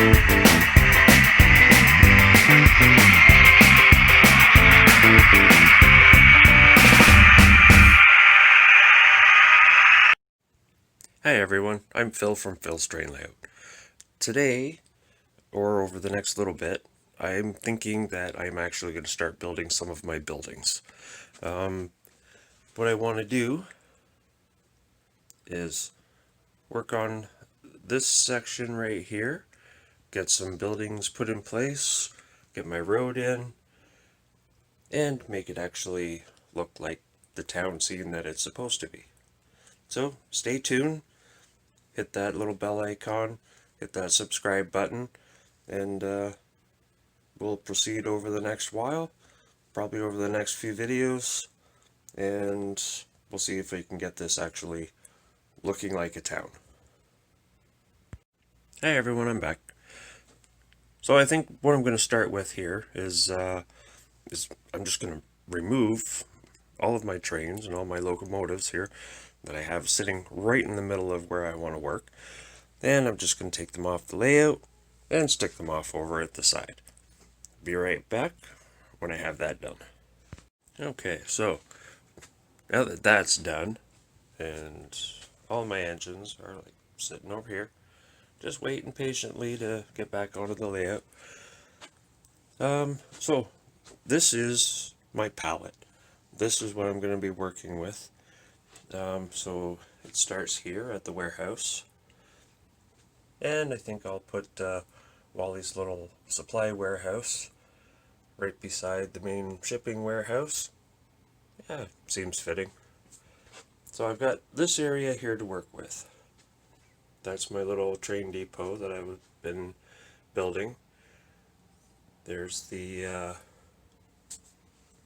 Hi everyone, I'm Phil from Phil's Terrain Layout. Today, or over the next little bit, I'm thinking that I'm actually going to start building some of my buildings. What I want to do is work on this section right here, get some buildings put in place, get my road in, and make it actually look like the town scene that it's supposed to be. So stay tuned. Hit that little bell icon, hit that subscribe button, and we'll proceed over the next while, probably over the next few videos, and we'll see if we can get this actually looking like a town. Hey everyone, I'm back. So I think what I'm going to start with here is I'm just going to remove all of my trains and all my locomotives here that I have sitting right in the middle of where I want to work. And I'm just going to take them off the layout and stick them off over at the side. Be right back when I have that done. Okay, so now that that's done and all my engines are like sitting over here, just waiting patiently to get back onto the layout. So this is my palette. This is what I'm going to be working with. So it starts here at the warehouse, and I think I'll put Wally's little supply warehouse right beside the main shipping warehouse. Yeah, seems fitting. So I've got this area here to work with. That's my little train depot that I've been building. There's the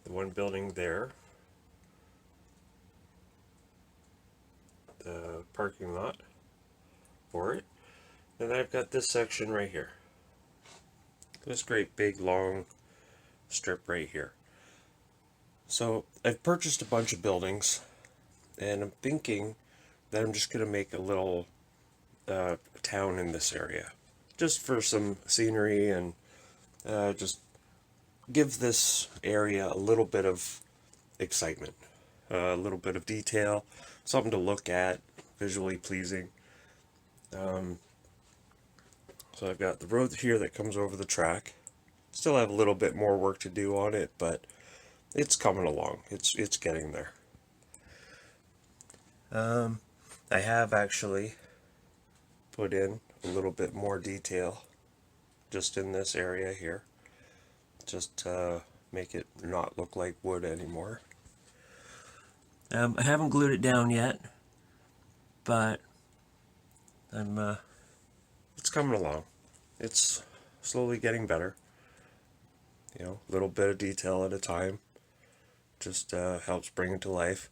one building there, the parking lot for it. And I've got this section right here. This great big long strip right here. So I've purchased a bunch of buildings, and I'm thinking that I'm just going to make a little town in this area, just for some scenery and just give this area a little bit of excitement, a little bit of detail, something to look at, visually pleasing. So I've got the road here that comes over the track. Still have a little bit more work to do on it, but it's coming along. It's getting there. I have actually put in a little bit more detail just in this area here, just to make it not look like wood anymore. I haven't glued it down yet, but it's coming along. It's slowly getting better. You know, a little bit of detail at a time just helps bring it to life.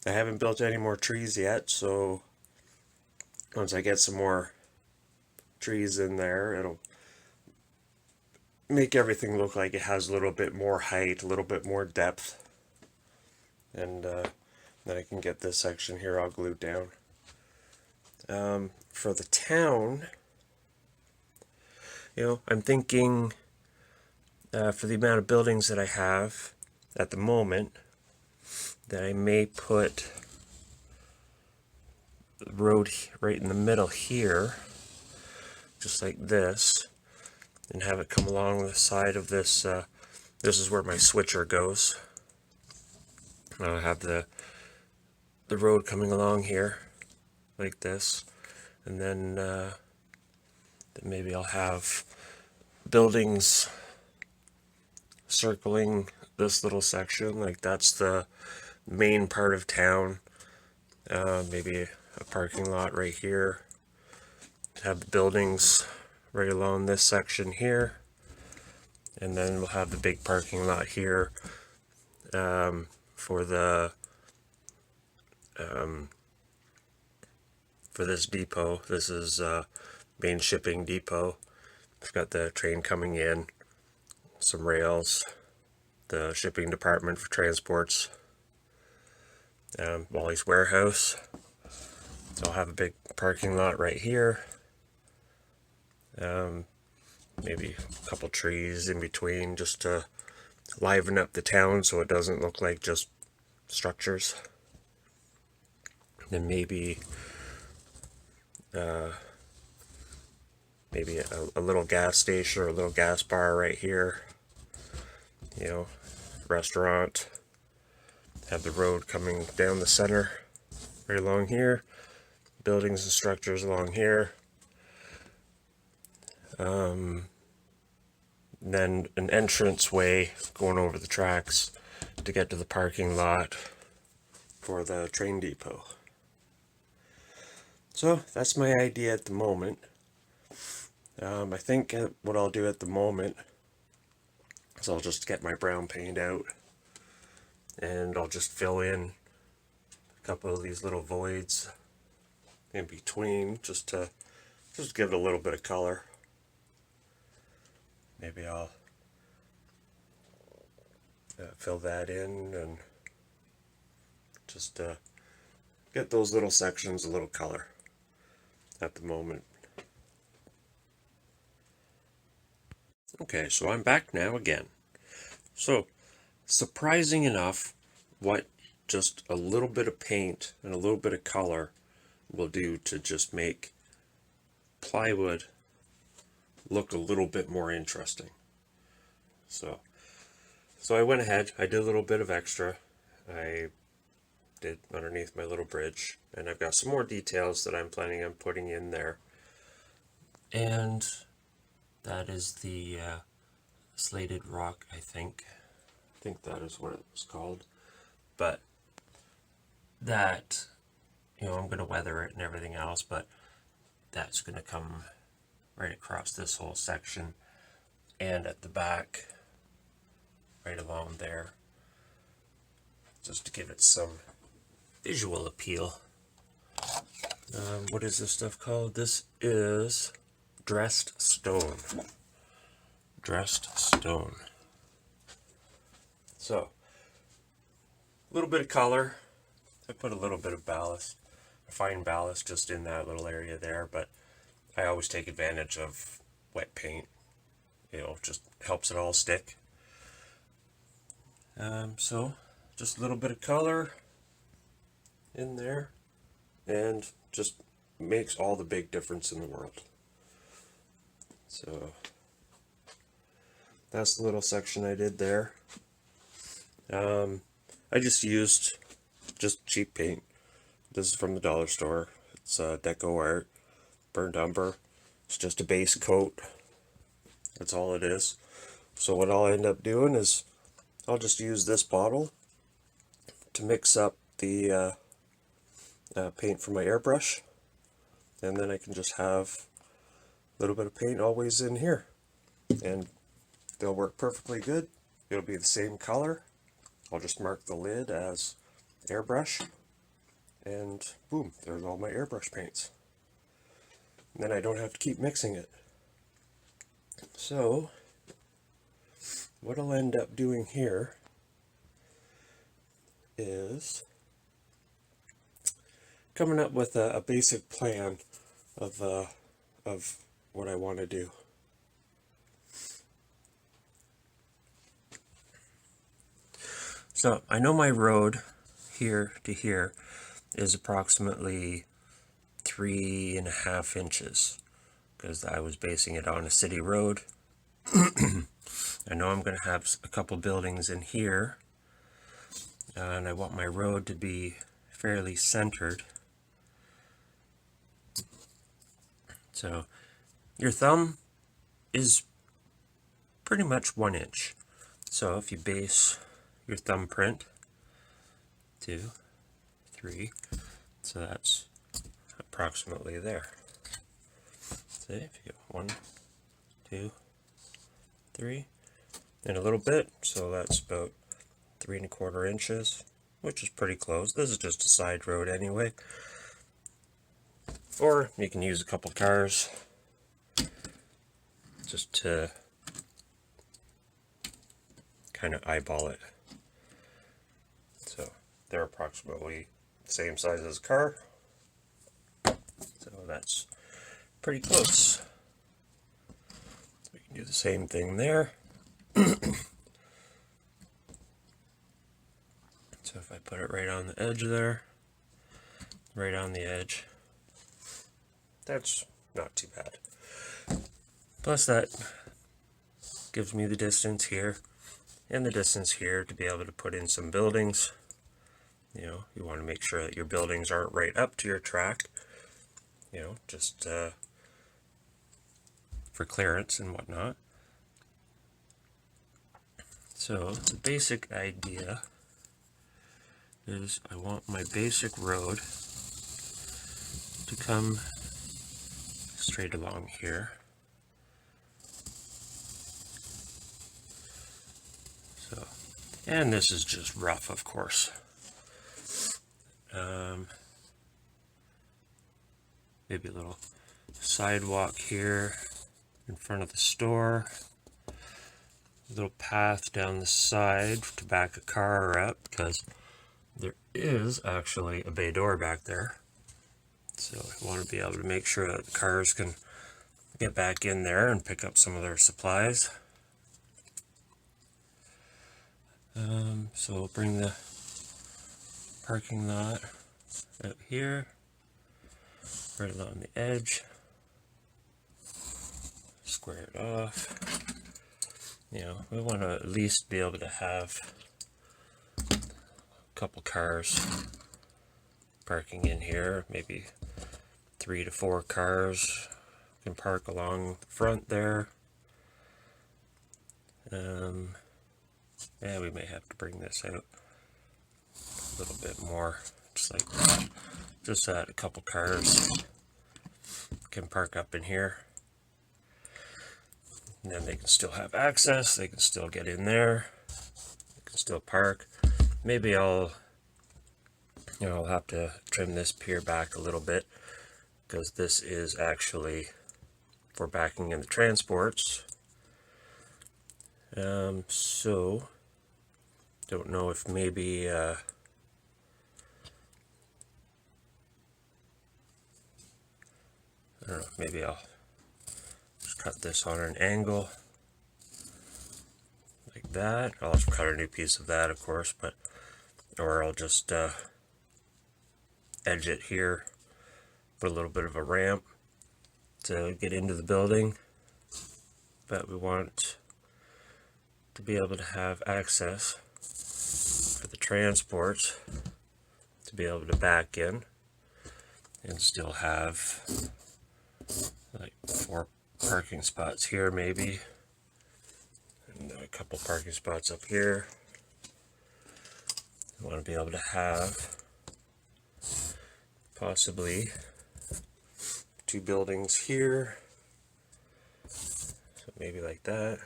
I haven't built any more trees yet, so once I get some more trees in there, it'll make everything look like it has a little bit more height, a little bit more depth. And then I can get this section here all glued down. For the town, you know, I'm thinking for the amount of buildings that I have at the moment, that I may put the road right in the middle here, just like this, and have it come along the side of this. This is where my switcher goes. I'll have the road coming along here like this, and then maybe I'll have buildings circling this little section, like that's the main part of town. Maybe a parking lot right here, have the buildings right along this section here, and then we'll have the big parking lot here for the for this depot. This is main shipping depot. We've got the train coming in, some rails, the shipping department for transports, Wally's warehouse. So I'll have a big parking lot right here. maybe a couple trees in between just to liven up the town so it doesn't look like just structures. Then maybe a little gas station or a little gas bar right here, you know, restaurant. Have the road coming down the center right along here, buildings and structures along here. Then an entrance way going over the tracks to get to the parking lot for the train depot. So that's my idea at the moment. I think what I'll do at the moment is I'll just get my brown paint out and I'll just fill in a couple of these little voids in between just to give it a little bit of color. Maybe I'll fill that in and just get those little sections a little color at the moment. Okay, so I'm back now again. So, surprising enough, what just a little bit of paint and a little bit of color will do to just make plywood look a little bit more interesting. So I went ahead, I did a little bit of extra. I did underneath my little bridge, and I've got some more details that I'm planning on putting in there. And that is the slated rock, I think that is what it was called. But that, you know, I'm going to weather it and everything else, but that's going to come right across this whole section and at the back right along there, just to give it some visual appeal. What is this stuff called? This is dressed stone. Dressed stone. So, a little bit of color. I put a little bit of ballast, fine ballast just in that little area there, but I always take advantage of wet paint. You know, just helps it all stick. So, just a little bit of color in there, and just makes all the big difference in the world. So, that's the little section I did there. I just used cheap paint. This is from the dollar store. It's Deco Art, burnt umber. It's just a base coat. That's all it is. So what I'll end up doing is I'll just use this bottle to mix up the paint from my airbrush, and then I can just have a little bit of paint always in here, and they'll work perfectly good. It'll be the same color. I'll just mark the lid as airbrush, and boom, there's all my airbrush paints. And then I don't have to keep mixing it. So what I'll end up doing here is coming up with a basic plan of what I want to do. So I know my road here to here is approximately 3.5 inches because I was basing it on a city road. I know I'm going to have a couple buildings in here, and I want my road to be fairly centered. So your thumb is pretty much 1 inch. So if you base your thumbprint 2, 3, so that's approximately there. See, if you go 1, 2, 3, and a little bit, so that's about 3.25 inches, which is pretty close. This is just a side road anyway. Or you can use a couple cars just to kind of eyeball it. So they're approximately the same size as a car. So that's pretty close. We can Do the same thing there. So if I put it right on the edge there, right on the edge, that's not too bad. Plus that gives me the distance here and the distance here to be able to put in some buildings. You know, you want to make sure that your buildings aren't right up to your track, you know, just for clearance and whatnot. So the basic idea is I want my basic road to come straight along here. So, and this is just rough, of course. Maybe a little sidewalk here in front of the store. A little path down the side to back a car up, because there is actually a bay door back there. So I want to be able to make sure that the cars can get back in there and pick up some of their supplies. So we'll bring the parking lot out here, right along the edge, square it off. You know, we want to at least be able to have a couple cars parking in here, maybe 3 to 4 cars can park along the front there. Yeah, we may have to bring this out a little bit more, just like that. Just so that a couple cars can park up in here. And then they can still have access, they can still get in there, they can still park. Maybe I'll have to trim this pier back a little bit, because this is actually for backing in the transports. So don't know if maybe I don't know, maybe I'll just cut this on an angle like that. I'll just cut a new piece of that, of course, but or I'll just edge it here, put a little bit of a ramp to get into the building. But we want to be able to have access for the transports to be able to back in and still have like 4 parking spots here maybe, and a couple parking spots up here. I want to be able to have possibly 2 buildings here, so maybe like that.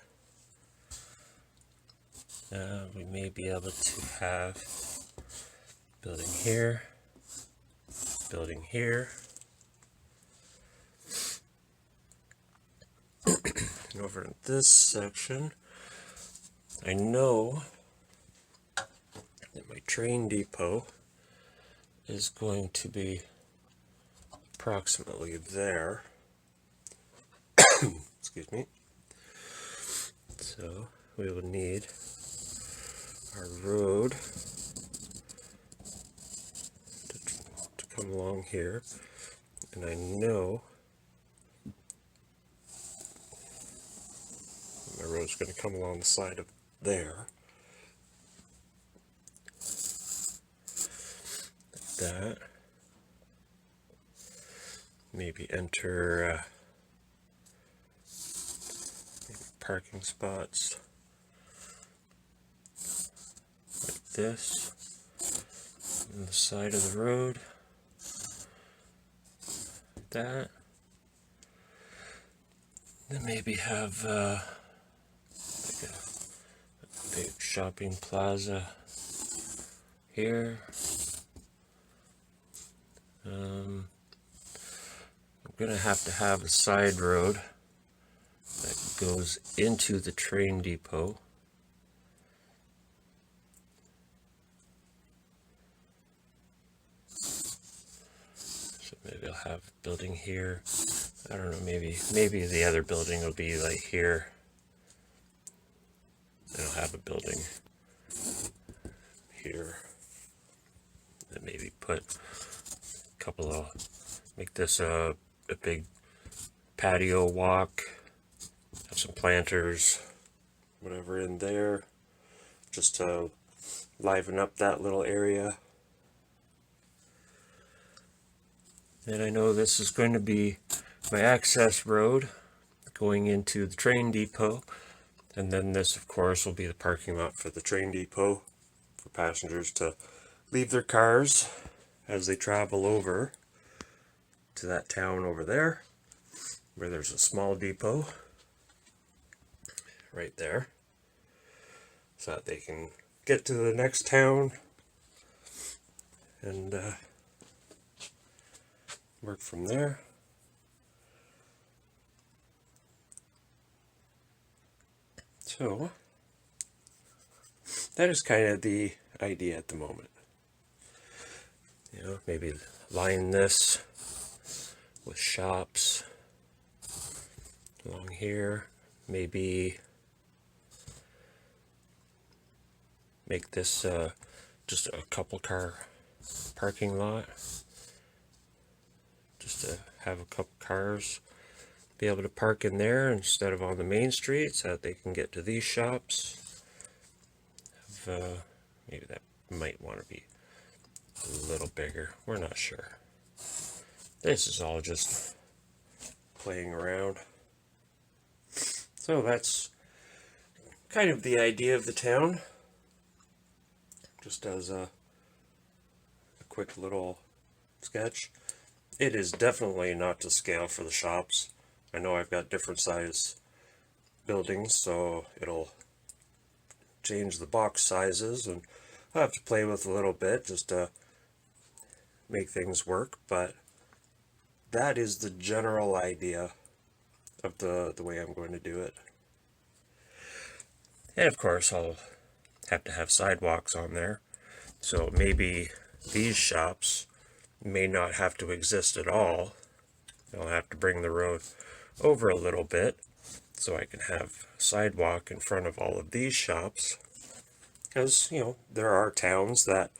We may be able to have building here, building here, and over in this section, I know that my train depot is going to be approximately there. Excuse me. So we will need our road to come along here, and I know my road's going to come along the side of there, like that. Maybe enter maybe parking spots like this on the side of the road, like that. Then maybe have like a big shopping plaza here. I'm gonna have to have a side road that goes into the train depot. So maybe I'll have a building here. I don't know, maybe the other building will be like here, And I'll have a building here. And maybe put a couple of, make this a big patio walk. Have some planters, whatever in there, just to liven up that little area. And I know this is going to be my access road going into the train depot. And then this, of course, will be the parking lot for the train depot for passengers to leave their cars as they travel over to that town over there, where there's a small depot right there, so that they can get to the next town and work from there. So that is kind of the idea at the moment. You know, maybe line this with shops along here. Maybe make this just a couple car parking lot, just to have a couple cars be able to park in there instead of on the main street, so that they can get to these shops. Maybe that might want to be a little bigger, we're not sure. This is all just playing around. So that's kind of the idea of the town, just as a quick little sketch. It is definitely not to scale for the shops. I know I've got different size buildings, so it'll change the box sizes, and I'll have to play with a little bit just to make things work, but that is the general idea of the way I'm going to do it. And of course I'll have to have sidewalks on there, so maybe these shops may not have to exist at all. I'll have to bring the road over a little bit so I can have a sidewalk in front of all of these shops, because you know, there are towns that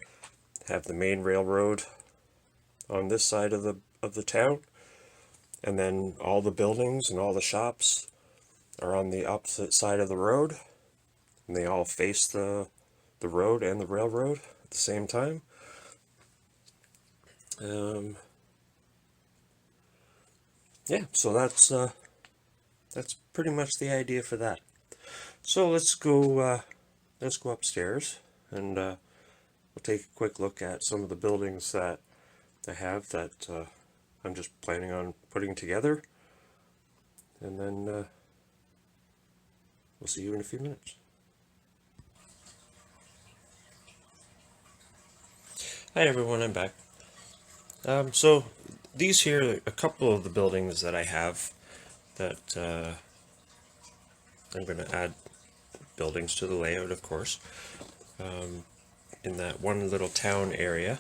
have the main railroad on this side of the town, and then all the buildings and all the shops are on the opposite side of the road, and they all face the road and the railroad at the same time. Yeah, so that's pretty much the idea for that. So let's go upstairs, and we'll take a quick look at some of the buildings that I have that I'm just planning on putting together, and then we'll see you in a few minutes. Hi everyone, I'm back. So these here are a couple of the buildings that I have that I'm going to add buildings to the layout, of course, in that one little town area.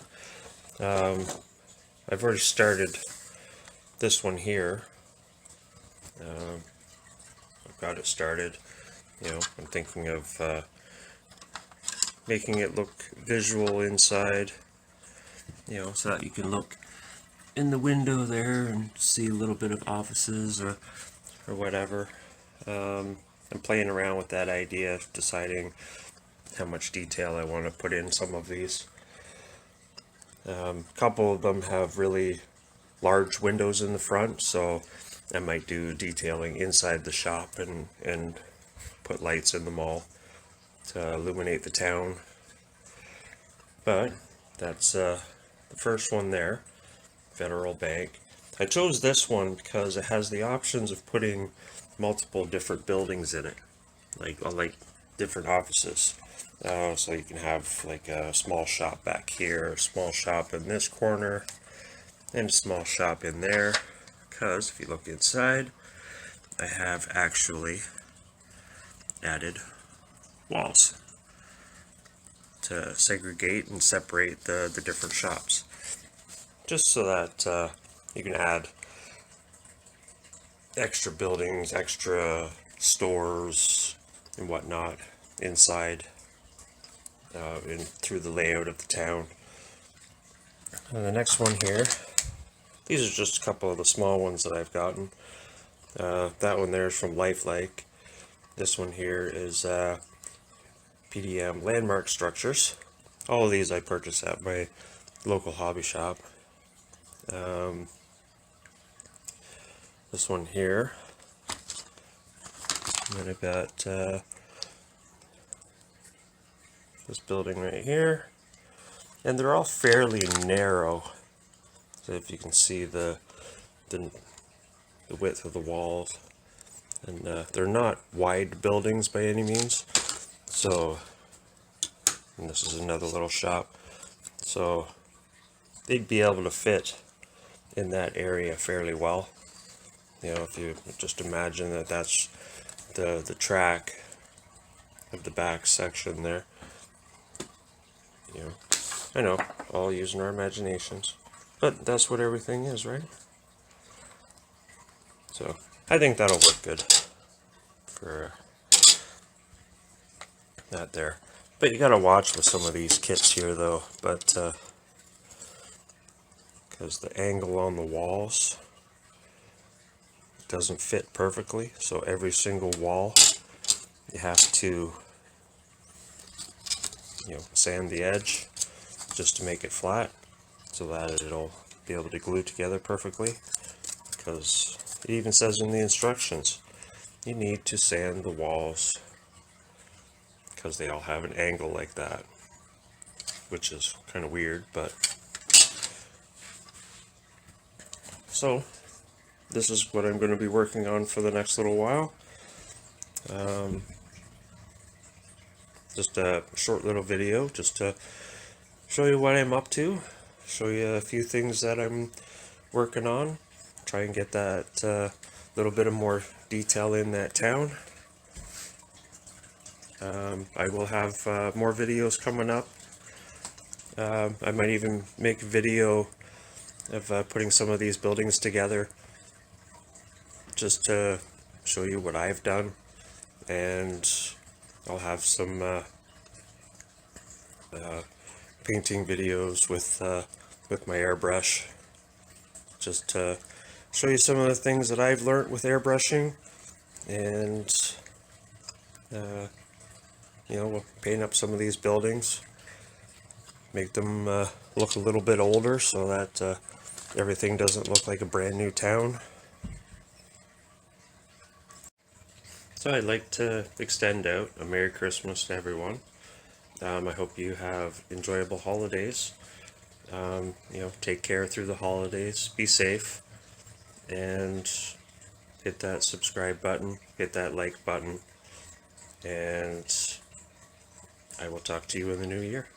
I've already started this one here. I've got it started. You know, I'm thinking of making it look visual inside, you know, so that you can look in the window there and see a little bit of offices or whatever. I'm playing around with that idea, deciding how much detail I want to put in some of these. A couple of them have really large windows in the front, so I might do detailing inside the shop and put lights in them all to illuminate the town. But that's the first one there, Federal Bank. I chose this one because it has the options of putting multiple different buildings in it, like different offices. So you can have like a small shop back here, a small shop in this corner, and a small shop in there. Because if you look inside, I have actually added walls to segregate and separate the different shops, just so that you can add extra buildings, extra stores and whatnot inside and through the layout of the town. And the next one here, these are just a couple of the small ones that I've gotten. That one there is from Lifelike. This one here is PDM Landmark Structures. All of these I purchased at my local hobby shop. This one here, and then I've got this building right here, and they're all fairly narrow. So if you can see the width of the walls, and they're not wide buildings by any means. So, and this is another little shop, so they'd be able to fit in that area fairly well. You know, if you just imagine that that's the track of the back section there. You know, I know, all using our imaginations, but that's what everything is, right? So I think that'll work good for that there. But you gotta watch with some of these kits here though, but because the angle on the walls doesn't fit perfectly, so every single wall you have to, you know, sand the edge just to make it flat so that it'll be able to glue together perfectly, because it even says in the instructions you need to sand the walls because they all have an angle like that, which is kind of weird. But so this is what I'm going to be working on for the next little while. Just a short little video just to show you what I'm up to, show you a few things that I'm working on, try and get that little bit of more detail in that town. I will have more videos coming up. I might even make a video of putting some of these buildings together just to show you what I've done, and I'll have some painting videos with my airbrush, just to show you some of the things that I've learned with airbrushing, and you know, we'll paint up some of these buildings, make them look a little bit older so that everything doesn't look like a brand new town. So I'd like to extend out a Merry Christmas to everyone. I hope you have enjoyable holidays. You know, take care through the holidays, be safe, and hit that subscribe button, hit that like button, and I will talk to you in the new year.